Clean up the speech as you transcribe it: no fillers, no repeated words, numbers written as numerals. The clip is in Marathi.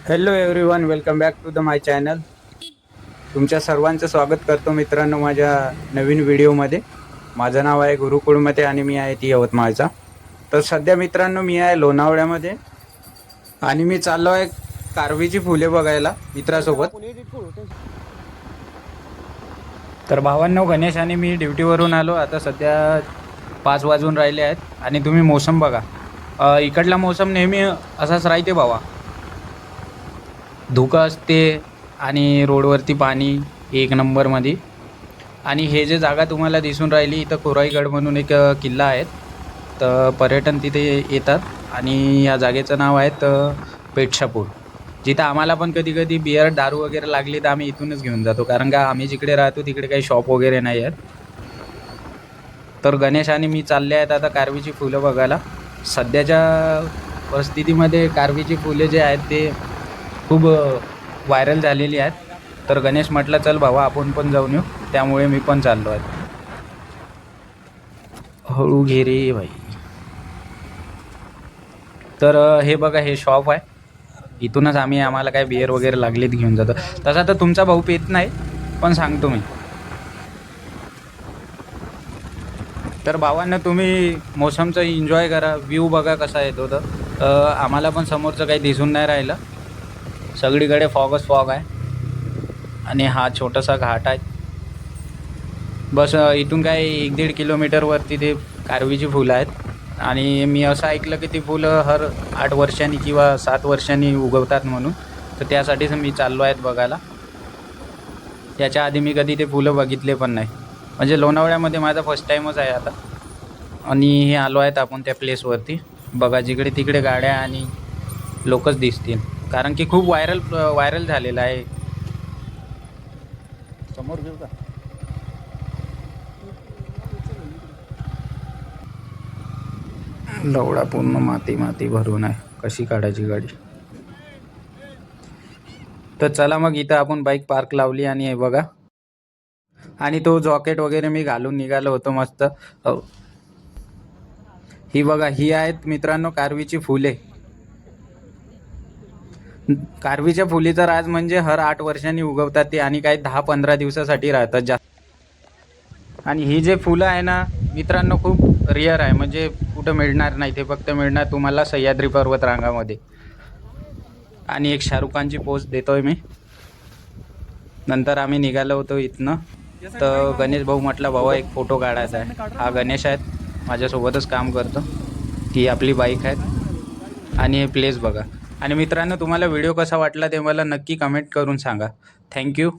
Hello everyone, welcome back to the my channel. तुमच्या सर्वांचं स्वागत करतो मित्रांनो माझ्या नवीन व्हिडिओमध्ये. माझं नाव आहे गुरु कुळमते आणि मी आहे ती यवतमाळचा. तर सध्या मित्रांनो मी आहे लोणावळ्यामध्ये आणि मी चाललो आहे कारवीची फुले बघायला मित्रासोबत. तर भावांनो, गणेश आणि मी ड्युटीवरून आलो. आता सध्या 5 वाजून राहिले आहेत आणि तुम्ही मोसम बघा. इकडला मोसम नेहमी असाच राहते भावा. धुकं असते आणि रोडवरती पाणी एक नंबरमध्ये. आणि हे जे जागा तुम्हाला दिसून राहिली इथं कोराईगड म्हणून एक किल्ला आहे. तर पर्यटन तिथे येतात आणि या जागेचं नाव आहे पेठशापूर, जिथं आम्हाला पण कधी कधी बिअर दारू वगैरे लागली तर आम्ही इथूनच घेऊन जातो, कारण का आम्ही जिकडे राहतो तिकडे काही शॉप वगैरे नाही आहेत. तर गणेश आणि मी चालले आहेत आता कारवीची फुलं बघायला. सध्याच्या परिस्थितीमध्ये कारवीची फुले जे आहेत ते खूप व्हायरल झालेली आहेत. तर गणेश म्हटलं चल भावा आपण पण जाऊन येऊ, त्यामुळे मी पण चाललो आहे. हळू घे रे भाई. तर हे बघा, हे शॉप आहे. इथूनच आम्हाला काय बिअर वगैरे लागली घेऊन जातो. तसा तर तुमचा भाऊ पेत नाही, पण सांगतो मी. तर भावांना तुम्ही मोसमचं एन्जॉय करा, व्ह्यू बघा कसा येतो. तर आम्हाला पण समोरचं काही दिसून नाही राहिलं, सगळीकडे फॉगच फॉग आहे. आणि हा छोटासा घाट आहे. बस इथून काय 1-1.5 किलोमीटरवरती ते कारवीची फुलं आहेत. आणि मी असं ऐकलं की ती फुलं हर 8 वर्षांनी किंवा 7 वर्षांनी उगवतात म्हणून. तर त्यासाठीच मी चाललो आहेत बघायला. याच्या आधी मी कधी ते फुलं बघितले पण नाही, म्हणजे लोणावळ्यामध्ये माझा फर्स्ट टाईमच आहे आता. आणि हे आलो आहेत आपण त्या प्लेसवरती. बघा, जिकडे तिकडे गाड्या आणि लोकच दिसतील, कारण की खूप व्हायरल झालेलं आहे. समोर घेऊ का? लवडा पूर्ण माती भरून आहे, कशी काढायची गाडी. तर चला मग, इथं आपण बाईक पार्क लावली आणि हे बघा. आणि तो जॉकेट वगैरे मी घालून निघालो होतो मस्त. ही बघा, ही आहेत मित्रांनो कारवीची फुले. कारवीच्या फुलीचा राज म्हणजे हर 8 वर्षांनी उगवतात ते, आणि काही 10-15 दिवसासाठी राहतात जास्त. आणि ही जे फुलं आहे ना मित्रांनो खूप रिअर आहे, म्हणजे कुठं मिळणार नाही. ते फक्त मिळणार तुम्हाला सह्याद्री पर्वत रांगामध्ये. आणि एक शाहरुख खानची पोस्ट देतोय मी. नंतर आम्ही निघालो होतो इथनं. तर गणेश भाऊ म्हटला भावा एक फोटो काढायचा आहे. हा गणेश आहेत, माझ्यासोबतच काम करतो. ती आपली बाईक आहे. आणि हे प्लेस बघा. आणि मित्रांनो, तुम्हाला व्हिडिओ कसा वाटला ते मला नक्की कमेंट करून सांगा. थँक्यू.